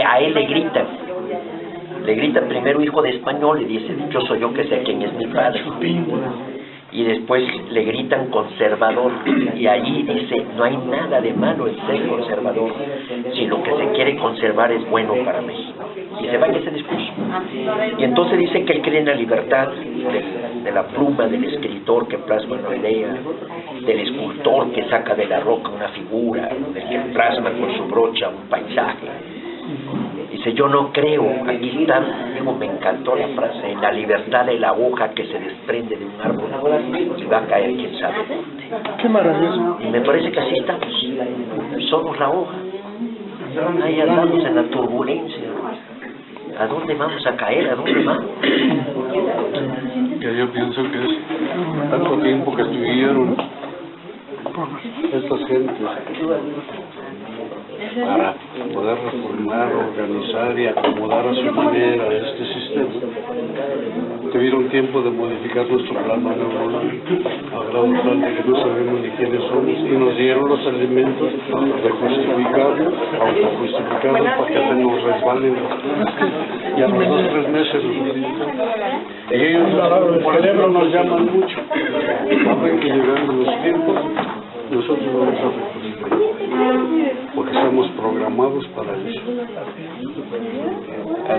A él le gritan primero hijo de español y dice, dichoso yo que sé quién es mi padre. Y después le gritan conservador, y allí dice, no hay nada de malo en ser conservador, si lo que se quiere conservar es bueno para México. Y se va en ese discurso. Y entonces dice que él cree en la libertad de la pluma del escritor que plasma una idea, del escultor que saca de la roca una figura, del que plasma con su brocha un paisaje. Dice, yo no creo, aquí está, digo, me encantó la frase, en la libertad de la hoja que se desprende de un árbol y va a caer quién sabe dónde. Qué maravilloso. Y me parece que así estamos, somos la hoja, ahí andamos en la turbulencia. ¿A dónde vamos a caer? ¿A dónde vamos? Que yo pienso que es tanto tiempo que estuvieron estas gentes para poder reformar, organizar y acomodar a su manera este sistema. Tuvieron tiempo de modificar nuestro plano neuronal a grado tal de que no sabemos ni quiénes somos, y nos dieron los elementos de justificarnos, autojustificarnos para que se nos resbalen las cosas. Y a los 2 o 3 meses y ellos por cerebro nos llaman mucho. Saben que llegando los tiempos nosotros vamos a recuperar, porque estamos programados para eso.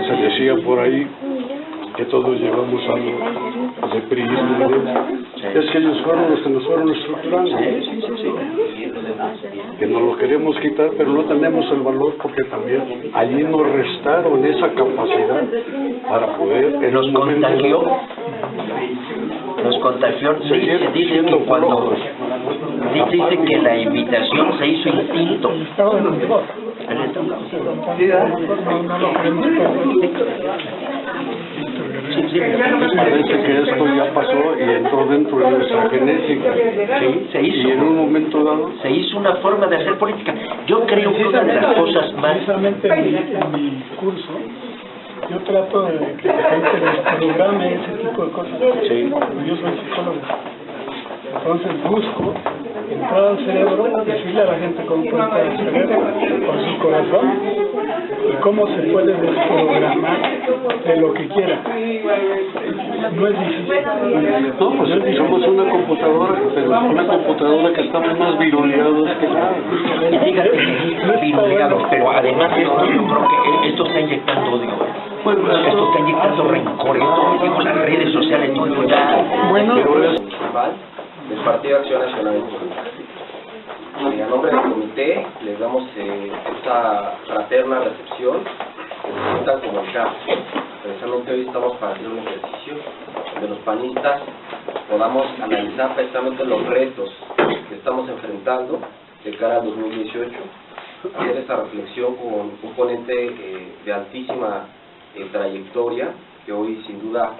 Se decía por ahí que todos llevamos algo de priismo. Es que ellos fueron los que nos fueron estructurando. Que nos lo queremos quitar, pero no tenemos el valor, porque también allí nos restaron esa capacidad para poder. Nos contagió, dice que cuando dice que la invitación se hizo instinto. Parece que esto ya pasó y entró dentro de nuestra genética. Sí, se hizo. Y en un momento dado se hizo una forma de hacer política. Yo creo que una de las cosas más... Precisamente en mi curso, yo trato de que la gente desprograme ese tipo de cosas. Sí. Yo soy psicólogo. Entonces busco entrar al cerebro, decirle a la gente cómo puede entrar al cerebro, con su corazón, y cómo se puede desprogramar de lo que quiera. No es difícil. no, pues somos una computadora, pero una computadora que estamos más viruleados que nada. Y fíjate, viruleados, pero además esto, yo creo que esto está inyectando odio. Esto está inyectando rencor, esto, digo, las redes sociales, todo esto ya... Bueno, del Partido Acción Nacional. A nombre del comité les damos esta fraterna recepción que se sientan como en casa. Precisamente hoy estamos para hacer un ejercicio donde los panistas podamos analizar precisamente los retos que estamos enfrentando de cara al 2018, hacer esta reflexión con un ponente de altísima trayectoria que hoy sin duda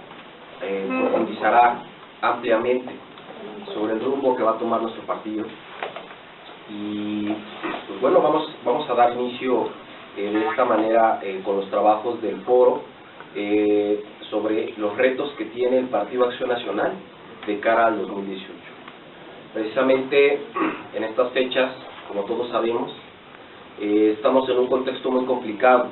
profundizará ampliamente sobre el rumbo que va a tomar nuestro partido. Y pues bueno, vamos a dar inicio de esta manera con los trabajos del foro sobre los retos que tiene el Partido Acción Nacional de cara al 2018. Precisamente en estas fechas, como todos sabemos, estamos en un contexto muy complicado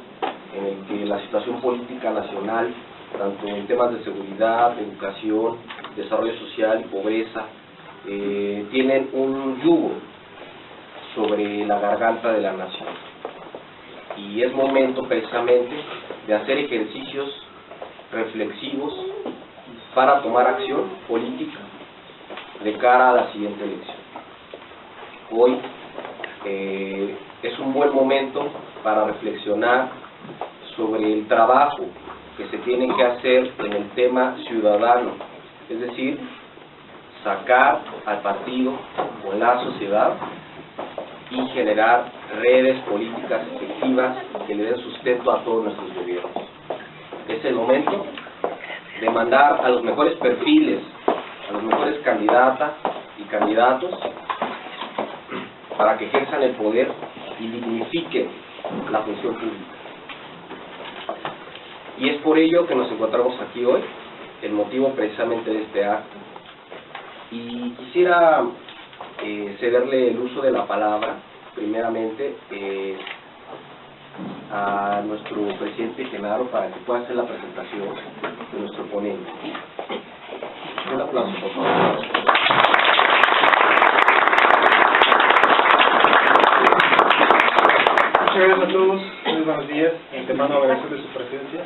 en el que la situación política nacional, tanto en temas de seguridad, de educación, desarrollo social y pobreza, tienen un yugo sobre la garganta de la nación. Y es momento precisamente de hacer ejercicios reflexivos para tomar acción política de cara a la siguiente elección. Hoy es un buen momento para reflexionar sobre el trabajo que se tiene que hacer en el tema ciudadano, es decir, sacar al partido con la sociedad y generar redes políticas efectivas que le den sustento a todos nuestros gobiernos. Es el momento de mandar a los mejores perfiles, a los mejores candidatas y candidatos para que ejerzan el poder y dignifiquen la función pública. Y es por ello que nos encontramos aquí hoy, el motivo precisamente de este acto. Y quisiera cederle el uso de la palabra primeramente a nuestro presidente Genaro para que pueda hacer la presentación de nuestro ponente. Un aplauso, por favor. Muchas gracias a todos, muy buenos días. De antemano agradecerles su presencia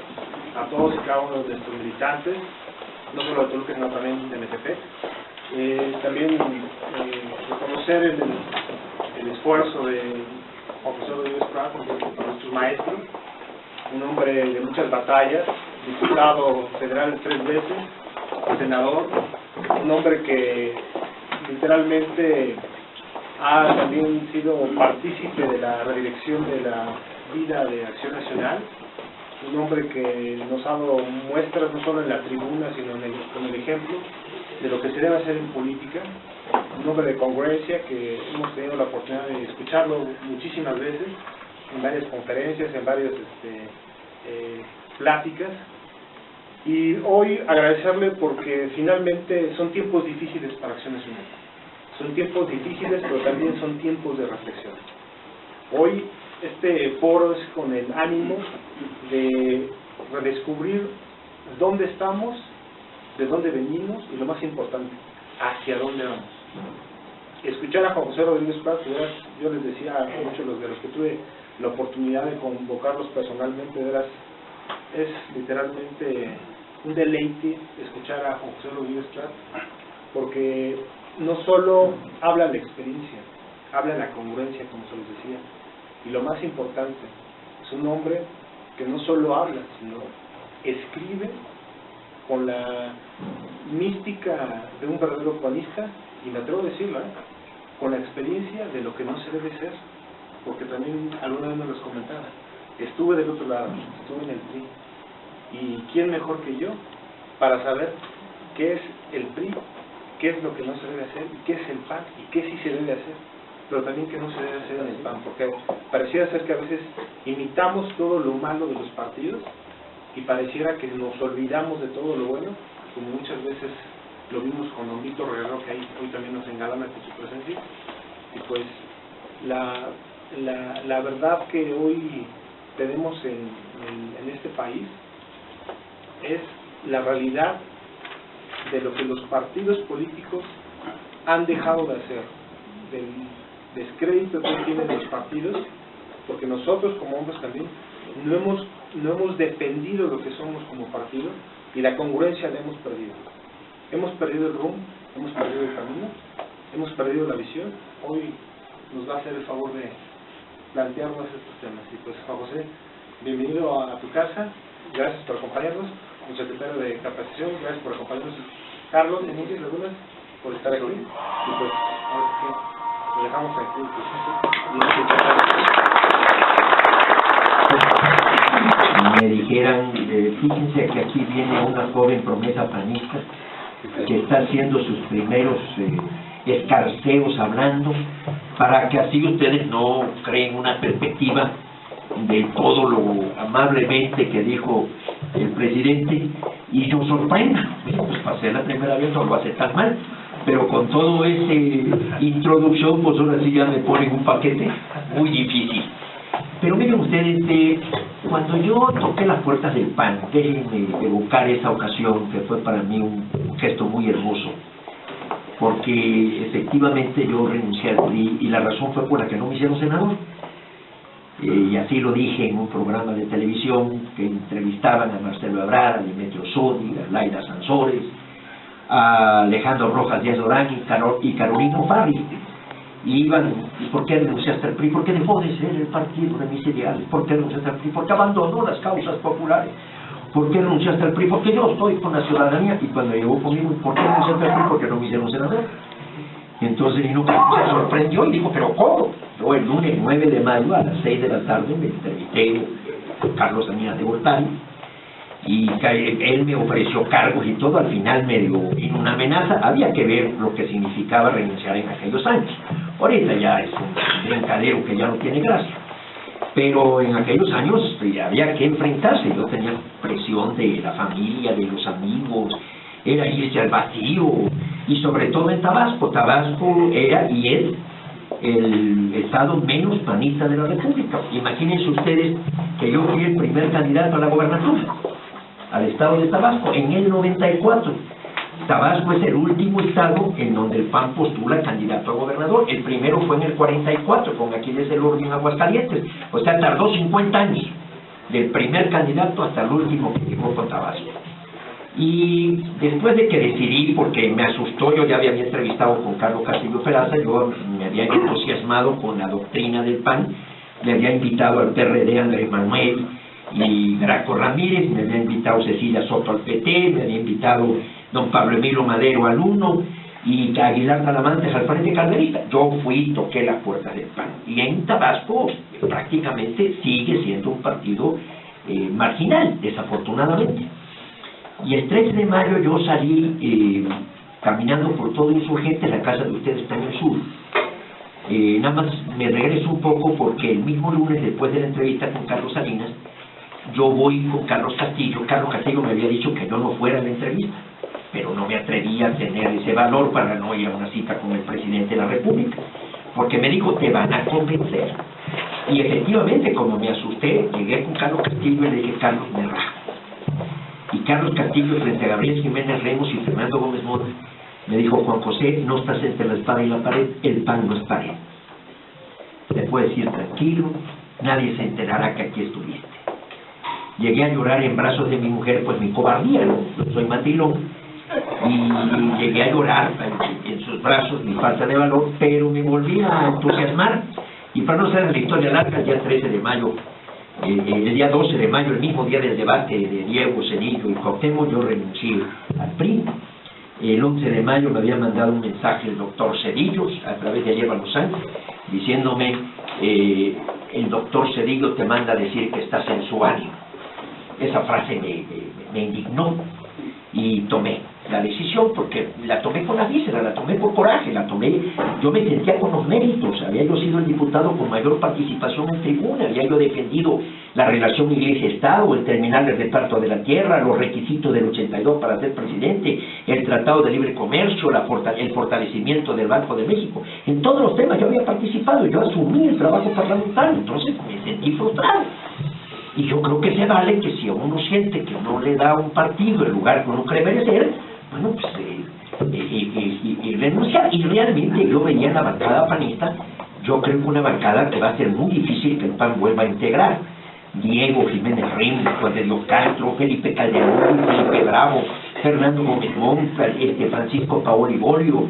a todos y cada uno de nuestros militantes, no solo de Toluca, sino también de MTP. También reconocer el esfuerzo del profesor Rodríguez Prat, nuestros maestros, un hombre de muchas batallas, diputado federal 3 veces, senador, un hombre que literalmente ha también sido partícipe de la redirección de la vida de Acción Nacional, un hombre que nos ha dado muestras no solo en la tribuna, sino con el ejemplo de lo que se debe hacer en política, un hombre de congruencia que hemos tenido la oportunidad de escucharlo muchísimas veces, en varias conferencias, en varias pláticas, y hoy agradecerle porque finalmente son tiempos difíciles para Acción Nacional. Son tiempos difíciles, pero también son tiempos de reflexión. Hoy este foro es con el ánimo de redescubrir dónde estamos, de dónde venimos y lo más importante, hacia dónde vamos. Escuchar a Juan José Rodríguez Prat, yo les decía a muchos de los que tuve la oportunidad de convocarlos personalmente, de veras, es literalmente un deleite escuchar a Juan José Rodríguez Prat, porque no solo habla de experiencia, habla de la congruencia, como se los decía, y lo más importante, es un hombre que no solo habla, sino escribe con la mística de un verdadero panista, y me atrevo a decirlo, con la experiencia de lo que no se debe ser, porque también alguna vez me los comentaba, estuve del otro lado, estuve en el PRI, y quién mejor que yo para saber qué es el PRI, qué es lo que no se debe hacer, y qué es el PAN, y qué sí se debe hacer, pero también qué no se debe hacer en el PAN, porque pareciera ser que a veces imitamos todo lo malo de los partidos, y pareciera que nos olvidamos de todo lo bueno, como muchas veces lo vimos con Don Víctor Herrero, que ahí hoy también nos engalana con su presencia, y pues la verdad que hoy tenemos en este país es la realidad de lo que los partidos políticos han dejado de hacer, del descrédito que tienen los partidos, porque nosotros como hombres también no hemos defendido lo que somos como partido, y la congruencia la hemos perdido. Hemos perdido el rumbo, hemos perdido el camino, hemos perdido la visión. Hoy nos va a hacer el favor de plantearnos estos temas. Y pues, Juan José, bienvenido a tu casa, gracias por acompañarnos, el secretario de Capacitación, gracias por acompañarnos, Carlos, Emilio, Lagunas, por estar aquí, y pues, ahora sí que lo dejamos aquí, me dijeran, fíjense que aquí viene una joven promesa panista que está haciendo sus primeros escarceos hablando, para que así ustedes no creen una perspectiva de todo lo amablemente que dijo el presidente y nos sorprenda. Pues pasé la primera vez, no lo hace tan mal, pero con todo ese introducción, pues ahora sí ya me ponen un paquete muy difícil. Pero miren ustedes, cuando yo toqué las puertas del PAN, déjenme evocar esa ocasión que fue para mí un gesto muy hermoso, porque efectivamente yo renuncié al PRI y la razón fue por la que no me hicieron senador. Y así lo dije en un programa de televisión que entrevistaban a Marcelo Ebrard, a Demetrio Sodi, a Laida Sansores, a Alejandro Rojas Díaz Orán y Carolina Farri. Y iban, ¿y por qué renunciaste al PRI? Porque dejó de ser el partido de mis ideales. ¿Por qué renunciaste al PRI? Porque abandonó las causas populares. ¿Por qué renunciaste al PRI? Porque yo estoy con la ciudadanía. Y cuando llegó conmigo, ¿por qué renunciaste al PRI? Porque no me hicieron senador. Y entonces vino, se sorprendió y dijo, ¿pero cómo? Yo el lunes 9 de mayo a las 6 de la tarde me entrevisté con Carlos Aníbal de Gortari, y él me ofreció cargos y todo. Al final me dio una amenaza. Había que ver lo que significaba renunciar en aquellos años. Ahorita ya es un brincadero que ya no tiene gracia, pero en aquellos años había que enfrentarse. Yo tenía presión de la familia, de los amigos, era irse al vacío, y sobre todo en Tabasco. Tabasco era y es el estado menos panista de la República. Imagínense ustedes que yo fui el primer candidato a la gobernatura, al estado de Tabasco, en el 94. Tabasco es el último estado en donde el PAN postula candidato a gobernador. El primero fue en el 44, con Aquiles Elorrio en Aguascalientes. O sea, tardó 50 años, del primer candidato hasta el último que llegó con Tabasco. Y después de que decidí, porque me asustó, yo ya había entrevistado con Carlos Castillo Peraza, yo me había entusiasmado con la doctrina del PAN, le había invitado al PRD Andrés Manuel y Graco Ramírez, me había invitado Cecilia Soto al PT, me había invitado don Pablo Emilio Madero al UNO y Aguilar Talamantes al Frente Calderista. Yo fui y toqué las puertas del PAN. Y en Tabasco prácticamente sigue siendo un partido marginal, desafortunadamente. Y el 13 de mayo yo salí caminando por todo Insurgente, la casa de ustedes está en el sur. Nada más me regreso un poco porque el mismo lunes, después de la entrevista con Carlos Salinas, yo voy con Carlos Castillo. Carlos Castillo me había dicho que yo no fuera a la entrevista, pero no me atrevía a tener ese valor para no ir a una cita con el presidente de la República, porque me dijo, te van a convencer. Y efectivamente, como me asusté, llegué con Carlos Castillo y le dije, Carlos, me rajo. Y Carlos Castillo, frente a Gabriel Jiménez Remos y Fernando Gómez Mota, me dijo, Juan José, no estás entre la espada y la pared, el PAN no es pared. Te puedes ir tranquilo, nadie se enterará que aquí estuviste. Llegué a llorar en brazos de mi mujer, pues mi cobardía, ¿no? Yo soy mandilón. Y llegué a llorar en sus brazos, mi falta de valor, pero me volví a entusiasmar. Y para no hacer la historia larga, el día 13 de mayo, el día 12 de mayo, el mismo día del debate de Diego, Cedillo y Cuauhtémoc, yo renuncié al PRI. El 11 de mayo me había mandado un mensaje el doctor Cedillo a través de Lleva Lozán, diciéndome, el doctor Cedillo te manda a decir que estás en su ánimo. Esa frase me indignó y tomé la decisión, porque la tomé con la víscera, la tomé por coraje, yo me sentía con los méritos, había yo sido el diputado con mayor participación en tribuna, había yo defendido la relación Iglesia-Estado, el terminar el reparto de la tierra, los requisitos del 82 para ser presidente, el Tratado de Libre Comercio, el fortalecimiento del Banco de México. En todos los temas yo había participado, yo asumí el trabajo parlamentario, entonces me sentí frustrado. Y yo creo que se vale que si uno siente que uno le da a un partido el lugar que uno cree merecer, bueno, pues y renunciar. Y realmente yo veía en la bancada panista, yo creo que una bancada que va a ser muy difícil que el PAN vuelva a integrar. Diego Jiménez Reyes, Juan de Dios Castro, Felipe Calderón, Felipe Bravo, Fernando Gómez Montt, Francisco Paoli Bolio,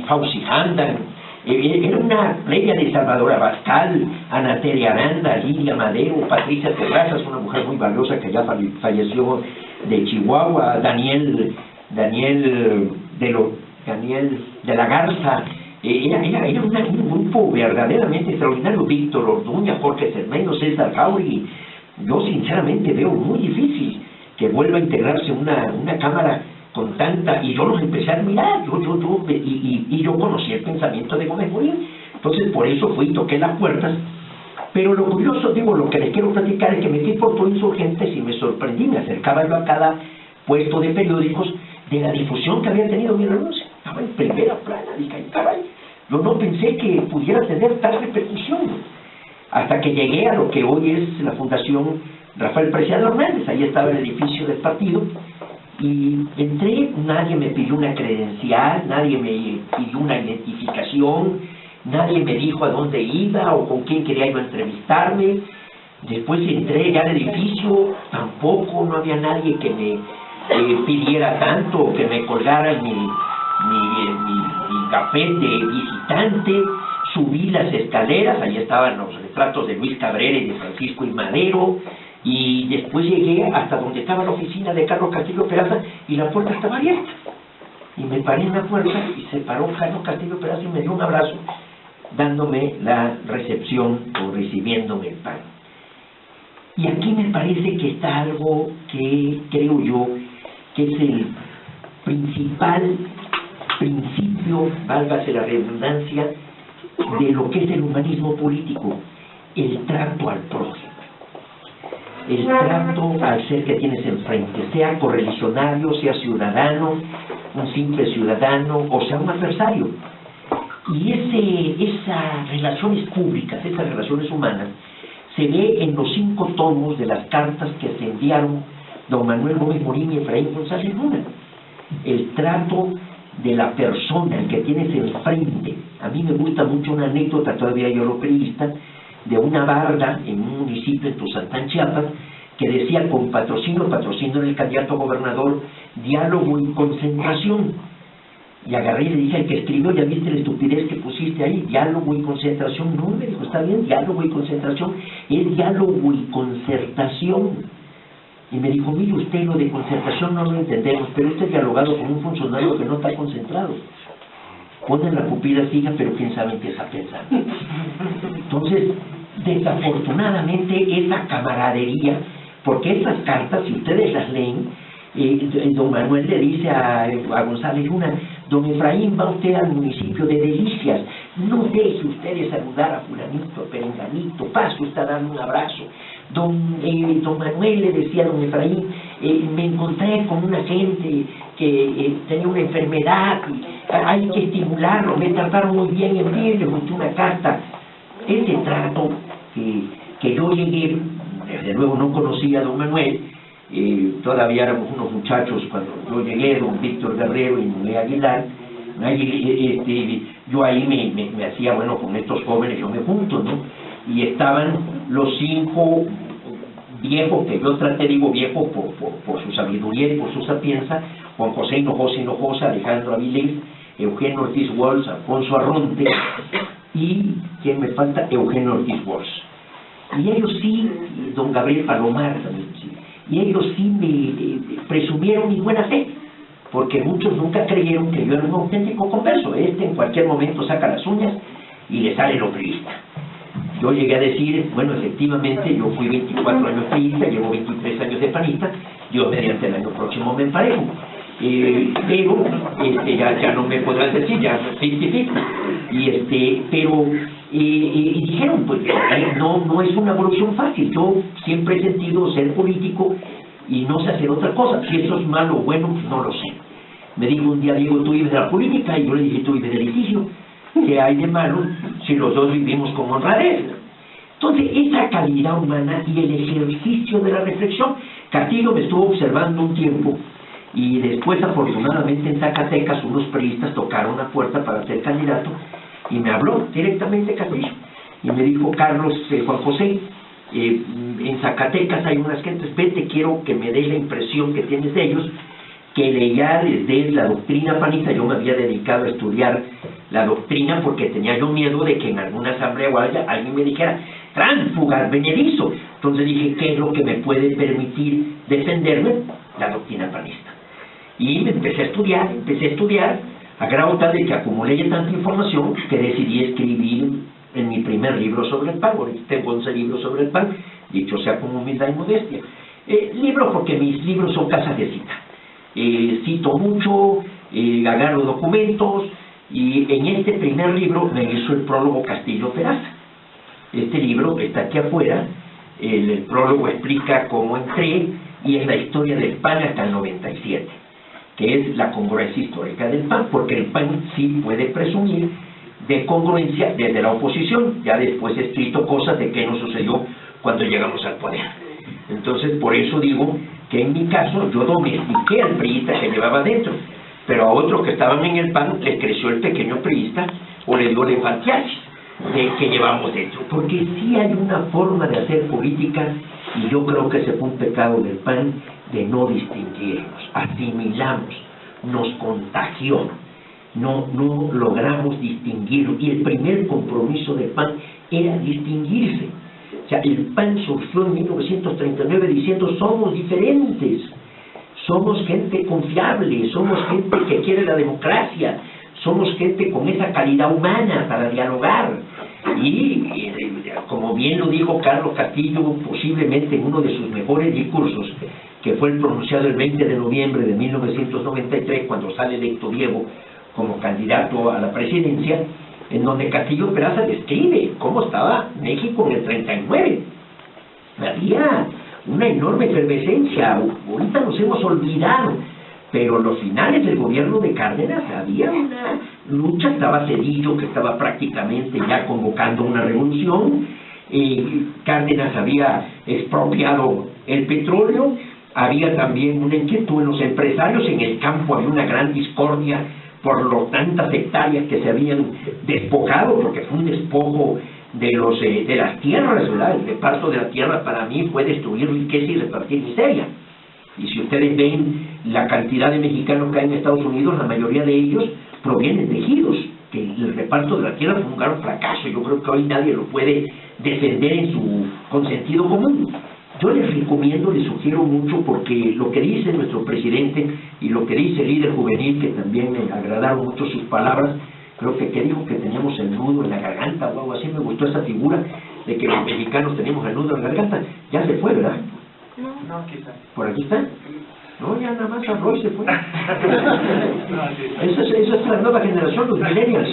Fauci Handan. Era una playa de Salvador Abascal, Ana Tere Aranda, Lidia Madero, Patricia Terrazas, una mujer muy valiosa que ya falleció, de Chihuahua, Daniel de la Garza. Era un grupo verdaderamente extraordinario. Víctor Orduña, Jorge Cermeño, César Jauregui. Yo sinceramente veo muy difícil que vuelva a integrarse una cámara con tanta, y yo los empecé a admirar, y yo conocí el pensamiento de Gómez Morín. Entonces por eso fui y toqué las puertas. Pero lo curioso, lo que les quiero platicar es que me fui por todo Insurgentes y me sorprendí, me acercaba yo a cada puesto de periódicos de la difusión que había tenido mi renuncia. Estaba en primera plana, dije, ay caray, yo no pensé que pudiera tener tal repercusión. Hasta que llegué a lo que hoy es la Fundación Rafael Preciado Hernández, ahí estaba el edificio del partido, y entré, nadie me pidió una credencial, nadie me pidió una identificación, nadie me dijo a dónde iba o con quién quería yo entrevistarme. Después entré ya al edificio, tampoco, no había nadie que me pidiera tanto o que me colgara mi gafete de visitante. Subí las escaleras, ahí estaban los retratos de Luis Cabrera y de Francisco y Madero, y después llegué hasta donde estaba la oficina de Carlos Castillo Peraza y la puerta estaba abierta. Y me paré en la puerta y se paró Carlos Castillo Peraza y me dio un abrazo, dándome la recepción o recibiéndome el PAN. Y aquí me parece que está algo que creo yo que es el principal principio, válgase la redundancia, de lo que es el humanismo político, el trato al prójimo, el trato al ser que tienes enfrente, sea correligionario, sea ciudadano, un simple ciudadano o sea un adversario. Y esas relaciones públicas, esas relaciones humanas, se ve en los 5 tomos de las cartas que se enviaron don Manuel Gómez Morín y Efraín González Luna. El trato de la persona que tienes enfrente. A mí me gusta mucho una anécdota, todavía yo lo periodista, de una barda en un municipio en Tuzantán, Chiapas, que decía con patrocinio del candidato a gobernador, diálogo y concentración. Y agarré y le dije al que escribió, ya viste la estupidez que pusiste ahí, diálogo y concentración. No, me dijo, está bien, diálogo y concentración, es diálogo y concertación. Y me dijo, mire usted, lo de concentración no lo entendemos, pero usted ha dialogado con un funcionario que no está concentrado. Ponen la pupila fija, pero quién sabe en qué está pensando. Entonces, desafortunadamente, esa camaradería, porque esas cartas, si ustedes las leen, don Manuel le dice a González Luna, don Efraín, va usted al municipio de Delicias, no deje usted de saludar a fulanito, a perenganito, pase usted a darle un abrazo. Don Manuel le decía a don Efraín, me encontré con una gente que tenía una enfermedad, y hay que estimularlo, me trataron muy bien en bien, le gustó una carta. Ese trato que yo llegué, desde luego no conocía a don Manuel, todavía éramos unos muchachos cuando yo llegué, don Víctor Guerrero y Noé Aguilar, yo ahí me hacía, bueno, con estos jóvenes yo me junto, ¿no? Y estaban los 5 viejos, que yo traté, digo viejos por su sabiduría y por su sapienza, Juan José Hinojosa, Alejandro Avilés, Eugenio Ortiz Walsh, Alfonso Arronte, y, ¿quién me falta? Eugenio Ortiz Walsh. Y ellos sí, don Gabriel Palomar también, sí, y ellos sí me presumieron mi buena fe, porque muchos nunca creyeron que yo era un auténtico converso. En cualquier momento saca las uñas y le sale lo priista. Yo llegué a decir, bueno, efectivamente, yo fui 24 años priista, llevo 23 años de panista, Dios mediante el año próximo me emparejo. Pero ya no me podrán decir, ya 50-50. Y dijeron, pues, no es una evolución fácil. Yo siempre he sentido ser político y no sé hacer otra cosa. Si eso es malo o bueno, pues no lo sé. Me dijo un día, Diego, tú vives de la política, y yo le dije, tú vives del litigio. ¿Qué hay de malo si los dos vivimos con honradez? Entonces, esa calidad humana y el ejercicio de la reflexión. Castillo me estuvo observando un tiempo, y después, afortunadamente, en Zacatecas, unos priistas tocaron la puerta para ser candidato, y me habló directamente Castillo, y me dijo, Carlos, Juan José, en Zacatecas hay unas gentes, vete, quiero que me des la impresión que tienes de ellos, que leía desde la doctrina panista. Yo me había dedicado a estudiar la doctrina porque tenía yo miedo de que en alguna asamblea o algo alguien me dijera, tránsfuga, venedizo. Entonces dije, ¿qué es lo que me puede permitir defenderme? La doctrina panista. Y me empecé a estudiar, a grado tal de que acumulé ya tanta información que decidí escribir en mi primer libro sobre el pan. Ahorita tengo 11 libros sobre el pan, dicho sea con humildad y modestia. Libro porque mis libros son casas de cita. Cito mucho, agarro documentos, y en este primer libro me hizo el prólogo Castillo Peraza. Este libro está aquí afuera, el prólogo explica cómo entré, y es la historia del PAN hasta el 97, que es la congruencia histórica del PAN, porque el PAN sí puede presumir de congruencia desde la oposición. Ya después he escrito cosas de qué nos sucedió cuando llegamos al poder. Entonces, por eso digo que en mi caso yo domestiqué al priista que llevaba dentro, pero a otros que estaban en el PAN les creció el pequeño priista o le dio la infantiasis que llevamos dentro, porque sí hay una forma de hacer política, y yo creo que ese fue un pecado del PAN, de no distinguirnos, asimilamos, nos contagió, no logramos distinguirnos, y el primer compromiso del PAN era distinguirse. O sea, el PAN surgió en 1939 diciendo, somos diferentes, somos gente confiable, somos gente que quiere la democracia, somos gente con esa calidad humana para dialogar. Y como bien lo dijo Carlos Castillo, posiblemente en uno de sus mejores discursos, que fue el pronunciado el 20 de noviembre de 1993, cuando sale electo Diego como candidato a la presidencia, en donde Castillo Peraza describe cómo estaba México en el 39. Había una enorme efervescencia, ahorita nos hemos olvidado, pero en los finales del gobierno de Cárdenas había una lucha. Estaba Cedillo, que estaba prácticamente ya convocando una revolución. Cárdenas había expropiado el petróleo. Había también una inquietud en los empresarios. En el campo había una gran discordia por lo tantas hectáreas que se habían despojado, porque fue un despojo de las tierras, ¿verdad? El reparto de la tierra para mí fue destruir riqueza y repartir miseria. Y si ustedes ven la cantidad de mexicanos que hay en Estados Unidos, la mayoría de ellos provienen de ejidos, que el reparto de la tierra fue un gran fracaso. Yo creo que hoy nadie lo puede defender con sentido común. Yo les recomiendo, les sugiero mucho, porque lo que dice nuestro presidente y lo que dice el líder juvenil, que también me agradaron mucho sus palabras, creo que dijo que teníamos el nudo en la garganta o algo así. Me gustó esa figura de que los mexicanos tenemos el nudo en la garganta. Ya se fue, ¿verdad? No, aquí está. ¿Por aquí está? No, ya nada más Arroy se fue. Esa es la nueva generación, los millennials.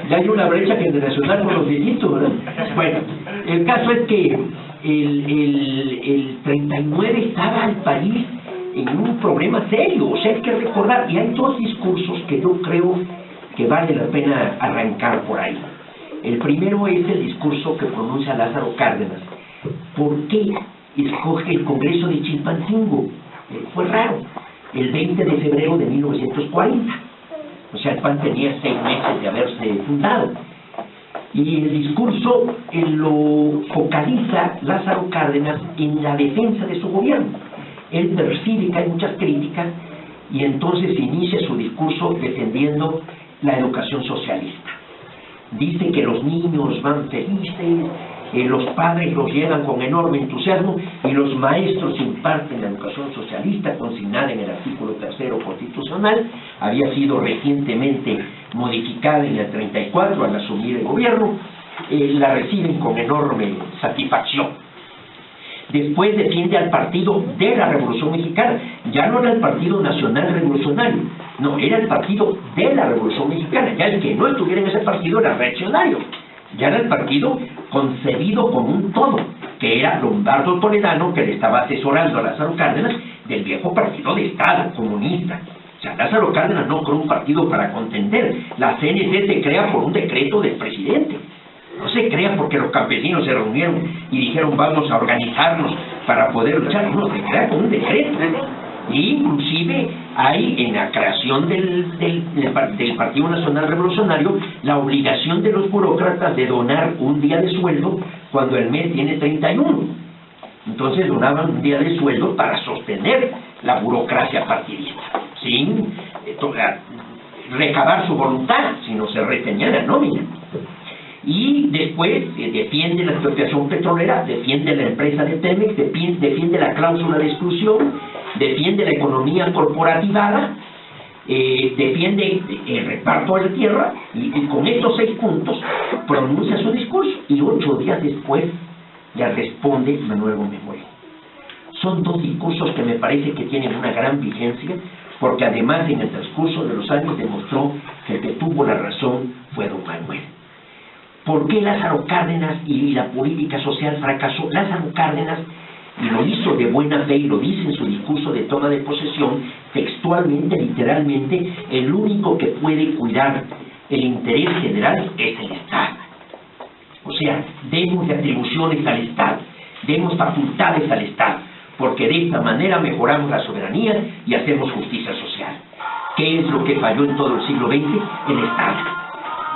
Ya hay una brecha generacional con los viejitos, ¿verdad? Bueno, el caso es que el 39 estaba el país en un problema serio. O sea, hay que recordar, y hay dos discursos que yo creo que vale la pena arrancar por ahí. El primero es el discurso que pronuncia Lázaro Cárdenas. ¿Por qué escoge el Congreso de Chilpancingo? Fue raro. El 20 de febrero de 1940. O sea, el PAN tenía 6 meses de haberse fundado. Y el discurso lo focaliza Lázaro Cárdenas en la defensa de su gobierno. Él percibe que hay muchas críticas y entonces inicia su discurso defendiendo la educación socialista. Dice que los niños van felices, los padres los llevan con enorme entusiasmo y los maestros imparten la educación socialista consignada en el artículo 3º constitucional. Había sido recientemente modificada en el 34 al asumir el gobierno. La reciben con enorme satisfacción. Después defiende al Partido de la Revolución Mexicana. Ya no era el Partido Nacional Revolucionario, no, era el Partido de la Revolución Mexicana. Ya el que no estuviera en ese partido era reaccionario. Ya era el partido concebido como un todo, que era Lombardo Toledano, que le estaba asesorando a Lázaro Cárdenas del viejo partido de Estado comunista. O sea, Lázaro Cárdenas no creó un partido para contender. La CNT se crea por un decreto del presidente. No se crea porque los campesinos se reunieron y dijeron vamos a organizarnos para poder luchar. No, se crea con un decreto. Y inclusive hay en la creación del Partido Nacional Revolucionario la obligación de los burócratas de donar un día de sueldo cuando el mes tiene 31. Entonces donaban un día de sueldo para sostener la burocracia partidista, sin recabar su voluntad, sino se retenía la nómina. Y después defiende la expropiación petrolera, defiende la empresa de Pemex, defiende la cláusula de exclusión, defiende la economía corporativada, defiende el reparto de la tierra, y con estos 6 puntos pronuncia su discurso, y 8 días después le responde Manuel Gómez Morín. Son 2 discursos que me parece que tienen una gran vigencia, porque además en el transcurso de los años demostró que el que tuvo la razón fue don Manuel. ¿Por qué Lázaro Cárdenas y la política social fracasó? Lázaro Cárdenas, y lo hizo de buena fe, y lo dice en su discurso de toma de posesión, textualmente, literalmente, el único que puede cuidar el interés general es el Estado. O sea, demos atribuciones al Estado, demos facultades al Estado, porque de esta manera mejoramos la soberanía y hacemos justicia social. ¿Qué es lo que falló en todo el siglo XX? El Estado.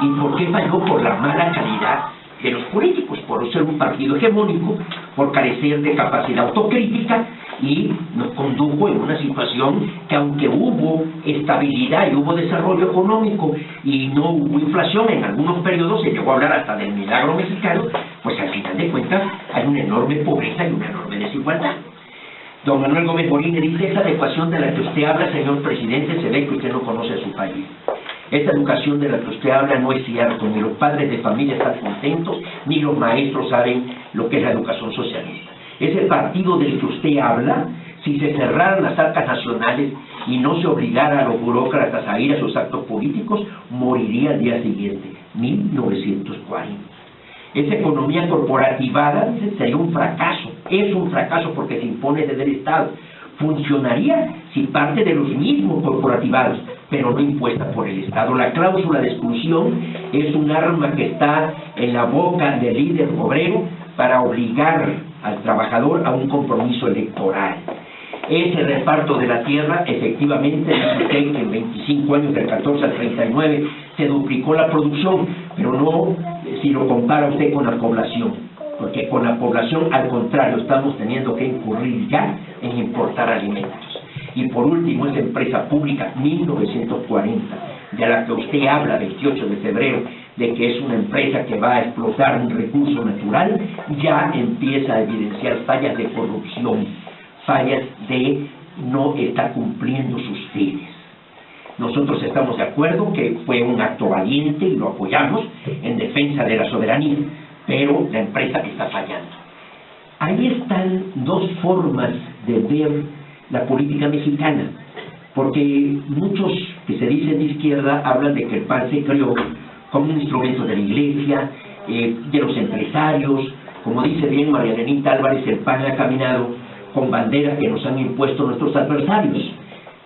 ¿Y por qué falló? Por la mala calidad de los políticos, por ser un partido hegemónico, por carecer de capacidad autocrítica, y nos condujo en una situación que, aunque hubo estabilidad y hubo desarrollo económico y no hubo inflación, en algunos periodos se llegó a hablar hasta del milagro mexicano, pues al final de cuentas hay una enorme pobreza y una enorme desigualdad. Don Manuel Gómez Morín le dice: esa adecuación de la que usted habla, señor presidente, se ve que usted no conoce a su país. Esta educación de la que usted habla no es cierto, ni los padres de familia están contentos, ni los maestros saben lo que es la educación socialista. Ese partido del que usted habla, si se cerraran las arcas nacionales y no se obligara a los burócratas a ir a sus actos políticos, moriría al día siguiente, 1940. Esa economía corporativada, dice, sería un fracaso. Es un fracaso porque se impone desde el Estado. Funcionaría si parte de los mismos corporativados pero no impuesta por el Estado. La cláusula de exclusión es un arma que está en la boca del líder obrero para obligar al trabajador a un compromiso electoral. Ese reparto de la tierra, efectivamente, dice usted que en 25 años, del 14 al 39, se duplicó la producción, pero no si lo compara usted con la población, porque con la población, al contrario, estamos teniendo que incurrir ya en importar alimentos. Y por último, esa empresa pública, 1940, de la que usted habla, 28 de febrero, de que es una empresa que va a explotar un recurso natural, ya empieza a evidenciar fallas de corrupción, fallas de no estar cumpliendo sus fines. Nosotros estamos de acuerdo que fue un acto valiente y lo apoyamos en defensa de la soberanía, pero la empresa está fallando. Ahí están dos formas de ver la política mexicana, porque muchos que se dicen de izquierda hablan de que el PAN se creó como un instrumento de la iglesia, de los empresarios. Como dice bien María Lenita Álvarez, el PAN ha caminado con banderas que nos han impuesto nuestros adversarios.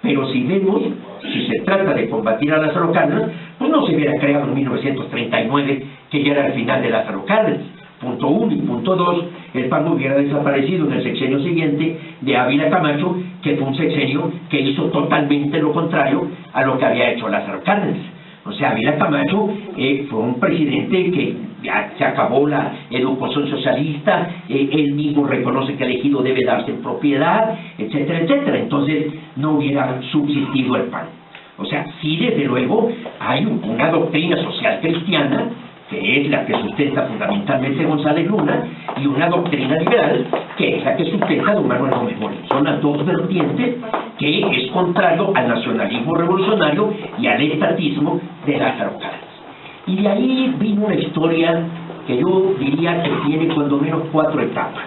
Pero si vemos, si se trata de combatir a Lázaro Cárdenas, pues no se hubiera creado en 1939, que ya era el final de Lázaro Cárdenas. Punto 1 y punto 2, el PAN hubiera desaparecido en el sexenio siguiente de Ávila Camacho, que fue un sexenio que hizo totalmente lo contrario a lo que había hecho Lázaro Cárdenas. O sea, Ávila Camacho fue un presidente que ya se acabó la educación socialista, él mismo reconoce que el ejido debe darse en propiedad, etcétera, etcétera. Entonces no hubiera subsistido el PAN. O sea, sí, desde luego, hay una doctrina social cristiana, que es la que sustenta fundamentalmente González Luna, y una doctrina liberal, que es la que sustenta don Manuel Gómez Morín. Son las dos vertientes que es contrario al nacionalismo revolucionario y al estatismo de Lázaro Cárdenas. Y de ahí vino una historia que yo diría que tiene cuando menos 4 etapas.